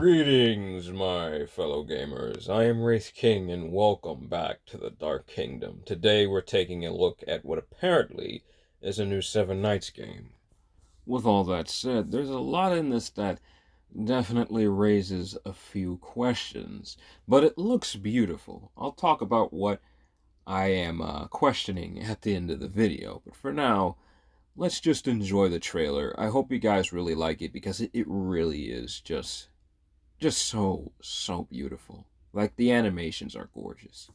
Greetings, my fellow gamers. I am Wraith King, and welcome back to the Dark Kingdom. Today we're taking a look at what apparently is a new Seven Knights game. With all that said, there's a lot in this that definitely raises a few questions, but it looks beautiful. I'll talk about what I am questioning at the end of the video, but for now, let's just enjoy the trailer. I hope you guys really like it because it really is just so beautiful. Like, the animations are gorgeous.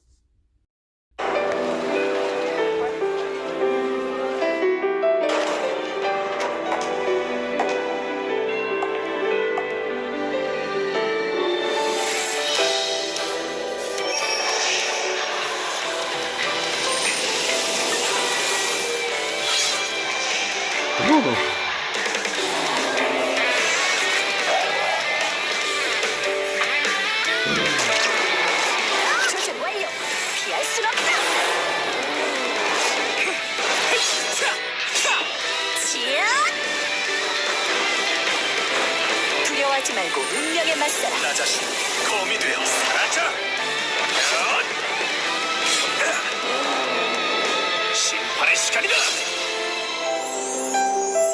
두려워하지 말고 운명에 맞서라. 나 자신 검이 되어 사라져라. 심판의 시간이다.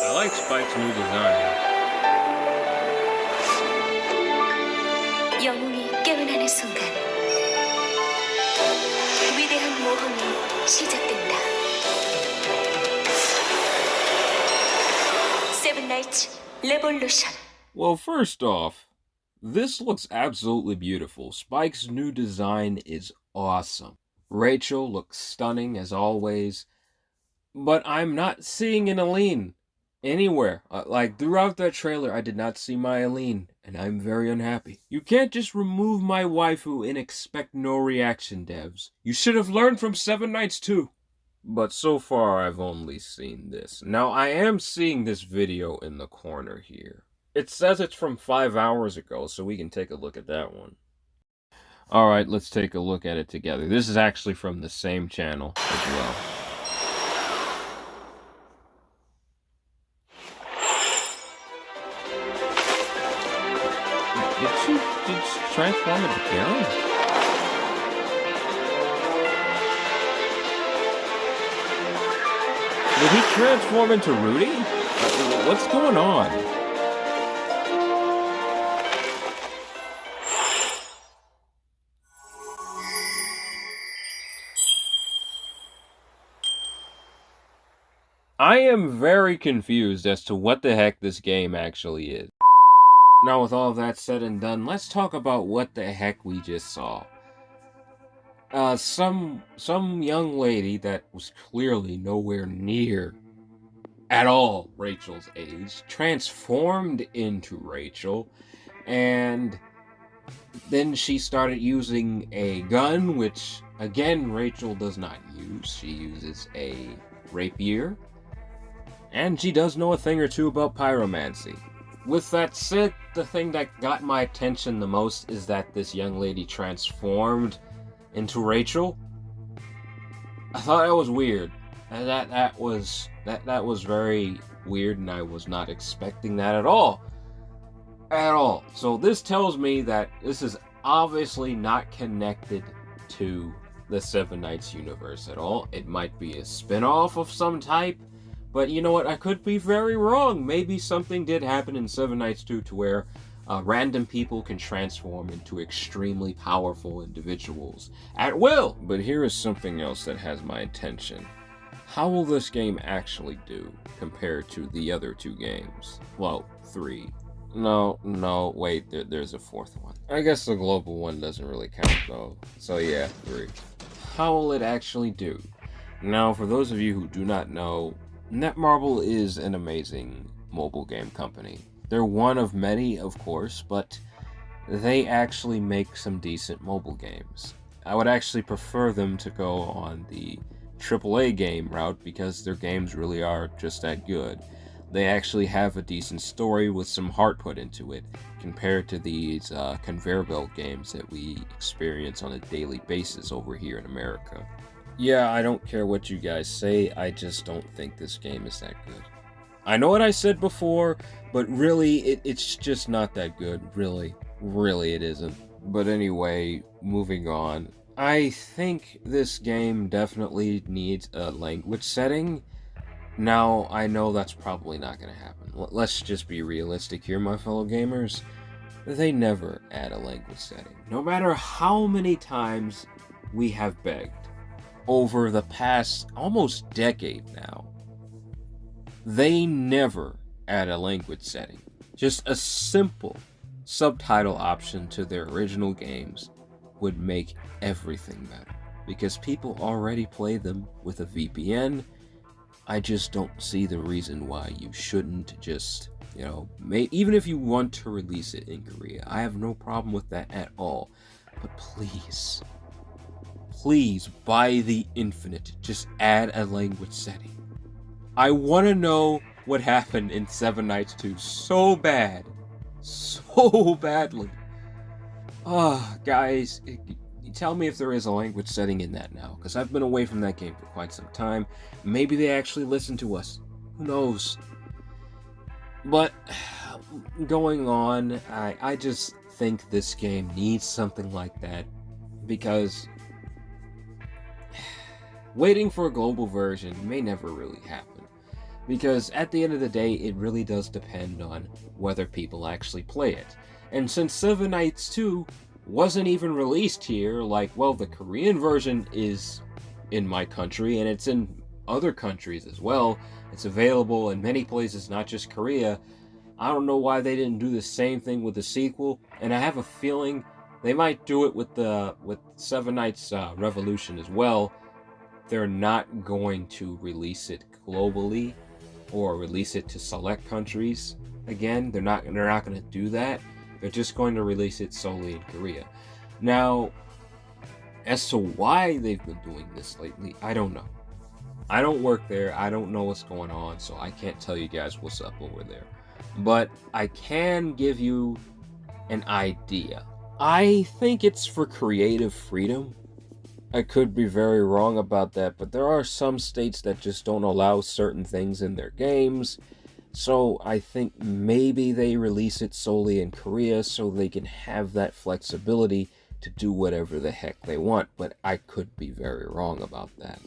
I like Spike's new design. 영웅이 깨어나는 순간 위대한 모험이 시작된다. 세븐 나이츠 레볼루션. Well, first off, this looks absolutely beautiful. Spike's new design is awesome. Rachel looks stunning as always, but I'm not seeing an Aline anywhere. Like, throughout that trailer, I did not see my Aline, and I'm very unhappy. You can't just remove my waifu and expect no reaction, devs. You should have learned from Seven Knights too. But so far, I've only seen this. Now, I am seeing this video in the corner here. It says it's from 5 hours ago, so we can take a look at that one. Alright, let's take a look at it together. This is actually from the same channel as well. Did she transform into Karen? Did he transform into Rudy? What's going on? I am very confused as to what the heck this game actually is. Now, with all that said and done, let's talk about what the heck we just saw. Some young lady that was clearly nowhere near at all Rachel's age transformed into Rachel, and then she started using a gun, which, again, Rachel does not use. She uses a rapier. And she does know a thing or two about pyromancy. With that said, the thing that got my attention the most is that this young lady transformed into Rachel. I thought that was weird. That was very weird, and I was not expecting that at all. At all. So this tells me that this is obviously not connected to the Seven Knights universe at all. It might be a spin-off of some type. But you know what, I could be very wrong. Maybe something did happen in Seven Knights 2 to where random people can transform into extremely powerful individuals at will. But here is something else that has my attention. How will this game actually do compared to the other two games? Well, 3. No, wait, there's a 4th one. I guess the global one doesn't really count though. So yeah, 3. How will it actually do? Now, for those of you who do not know, Netmarble is an amazing mobile game company. They're one of many, of course, but they actually make some decent mobile games. I would actually prefer them to go on the AAA game route because their games really are just that good. They actually have a decent story with some heart put into it, compared to these conveyor belt games that we experience on a daily basis over here in America. Yeah, I don't care what you guys say, I just don't think this game is that good. I know what I said before, but really, it's just not that good, really. Really, it isn't. But anyway, moving on. I think this game definitely needs a language setting. Now, I know that's probably not going to happen. Let's just be realistic here, my fellow gamers. They never add a language setting. No matter how many times we have begged over the past almost decade now, they never add a language setting. Just a simple subtitle option to their original games would make everything better. Because people already play them with a VPN. I just don't see the reason why you shouldn't just, even if you want to release it in Korea, I have no problem with that at all. But please, by the infinite, just add a language setting. I want to know what happened in Seven Nights 2 so badly. Guys, tell me if there is a language setting in that now, because I've been away from that game for quite some time. Maybe they actually listen to us. Who knows? But going on, I just think this game needs something like that, because waiting for a global version may never really happen. Because at the end of the day, it really does depend on whether people actually play it. And since Seven Nights 2 wasn't even released here, the Korean version is in my country, and it's in other countries as well. It's available in many places, not just Korea. I don't know why they didn't do the same thing with the sequel, and I have a feeling they might do it with Seven Nights Revolution as well. They're not going to release it globally or release it to select countries. Again, they're not going to do that. They're just going to release it solely in Korea. Now, as to why they've been doing this lately, I don't know. I don't work there. I don't know what's going on, so I can't tell you guys what's up over there. But I can give you an idea. I think it's for creative freedom. I could be very wrong about that, but there are some states that just don't allow certain things in their games. So I think maybe they release it solely in Korea so they can have that flexibility to do whatever the heck they want, but I could be very wrong about that.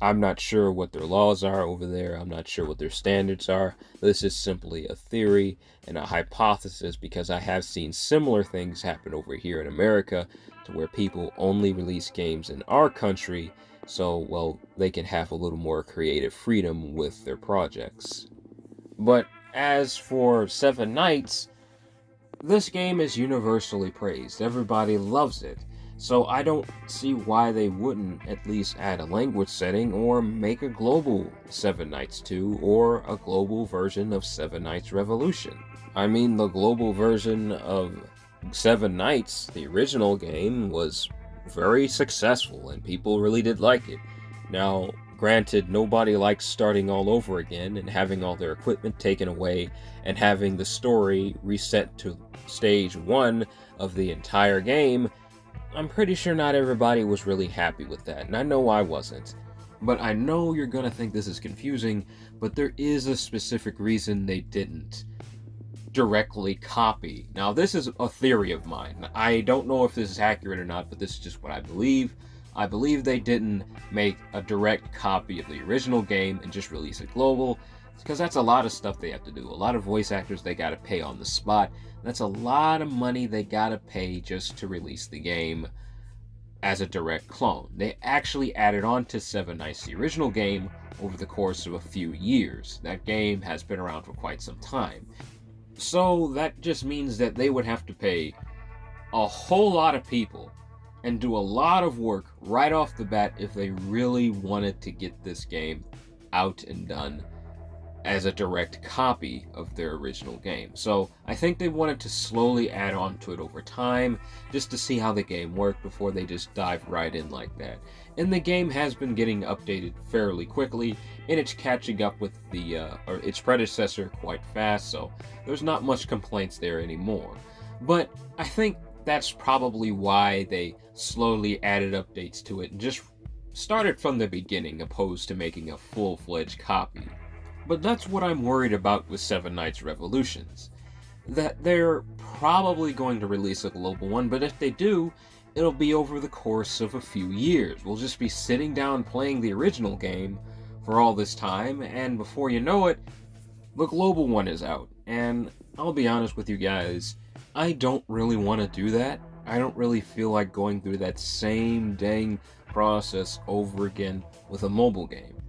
I'm not sure what their laws are over there. I'm not sure what their standards are. This is simply a theory and a hypothesis because I have seen similar things happen over here in America to where people only release games in our country so, they can have a little more creative freedom with their projects. But as for Seven Nights, this game is universally praised. Everybody loves it. So I don't see why they wouldn't at least add a language setting or make a global Seven Nights 2 or a global version of Seven Nights Revolution. I mean, the global version of Seven Nights, the original game, was very successful and people really did like it. Now, granted, nobody likes starting all over again and having all their equipment taken away and having the story reset to stage 1 of the entire game. I'm pretty sure not everybody was really happy with that, and I know I wasn't. But I know you're gonna think this is confusing, but there is a specific reason they didn't directly copy. Now, this is a theory of mine. I don't know if this is accurate or not, but this is just what I believe. I believe they didn't make a direct copy of the original game and just release it global, because that's a lot of stuff they have to do. A lot of voice actors they gotta pay on the spot. That's a lot of money they gotta pay just to release the game as a direct clone. They actually added on to Seven Nights, the original game, over the course of a few years. That game has been around for quite some time. So that just means that they would have to pay a whole lot of people and do a lot of work right off the bat if they really wanted to get this game out and done as a direct copy of their original game. So I think they wanted to slowly add on to it over time just to see how the game worked before they just dive right in like that. And the game has been getting updated fairly quickly, and it's catching up with its predecessor quite fast, so there's not much complaints there anymore. But I think that's probably why they slowly added updates to it and just started from the beginning opposed to making a full-fledged copy. But that's what I'm worried about with Seven Nights Revolutions. that they're probably going to release a global one, but if they do, it'll be over the course of a few years. We'll just be sitting down playing the original game for all this time, and before you know it, the global one is out. And I'll be honest with you guys, I don't really want to do that. I don't really feel like going through that same dang process over again with a mobile game.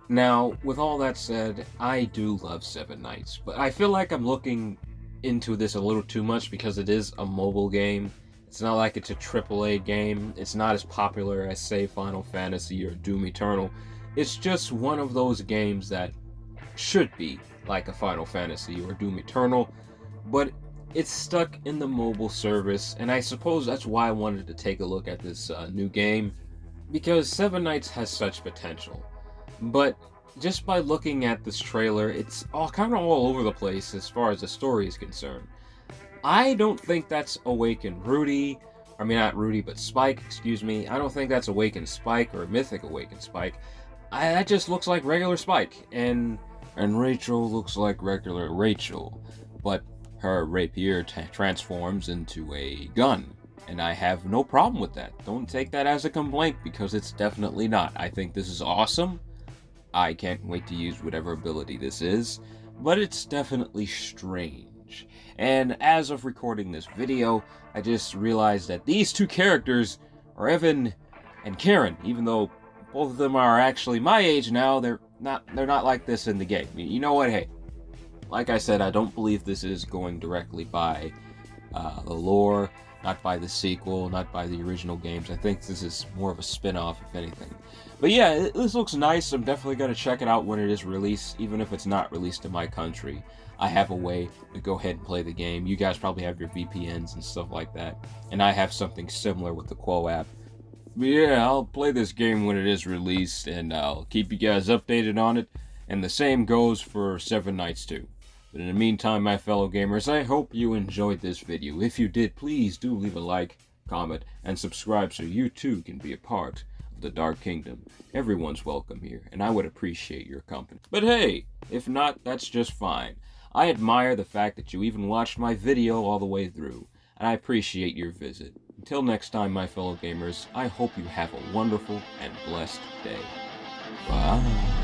Now, with all that said, I do love Seven Knights, but I feel like I'm looking into this a little too much because it is a mobile game. It's not like it's a AAA game. It's not as popular as, say, Final Fantasy or Doom Eternal. It's just one of those games that should be like a Final Fantasy or Doom Eternal, but it's stuck in the mobile service, and I suppose that's why I wanted to take a look at this new game, because Seven Knights has such potential. But just by looking at this trailer, it's kind of all over the place as far as the story is concerned. I don't think that's Awakened Rudy. I mean, not Rudy, but Spike, excuse me. I don't think that's Awakened Spike or Mythic Awakened Spike. That just looks like regular Spike. And Rachel looks like regular Rachel. But her rapier transforms into a gun. And I have no problem with that. Don't take that as a complaint, because it's definitely not. I think this is awesome. I can't wait to use whatever ability this is, but it's definitely strange. And as of recording this video, I just realized that these two characters are Evan and Karen. Even though both of them are actually my age now, they're not like this in the game. You know what? Hey, like I said, I don't believe this is going directly by the lore, not by the sequel, not by the original games. I think this is more of a spin-off, if anything. But yeah, this looks nice. I'm definitely going to check it out when it is released, even if it's not released in my country. I have a way to go ahead and play the game. You guys probably have your VPNs and stuff like that. And I have something similar with the Quo app. But yeah, I'll play this game when it is released, and I'll keep you guys updated on it. And the same goes for Seven Knights 2. But in the meantime, my fellow gamers, I hope you enjoyed this video. If you did, please do leave a like, comment, and subscribe so you too can be a part of the Dark Kingdom. Everyone's welcome here, and I would appreciate your company. But hey, if not, that's just fine. I admire the fact that you even watched my video all the way through, and I appreciate your visit. Until next time, my fellow gamers, I hope you have a wonderful and blessed day. Bye.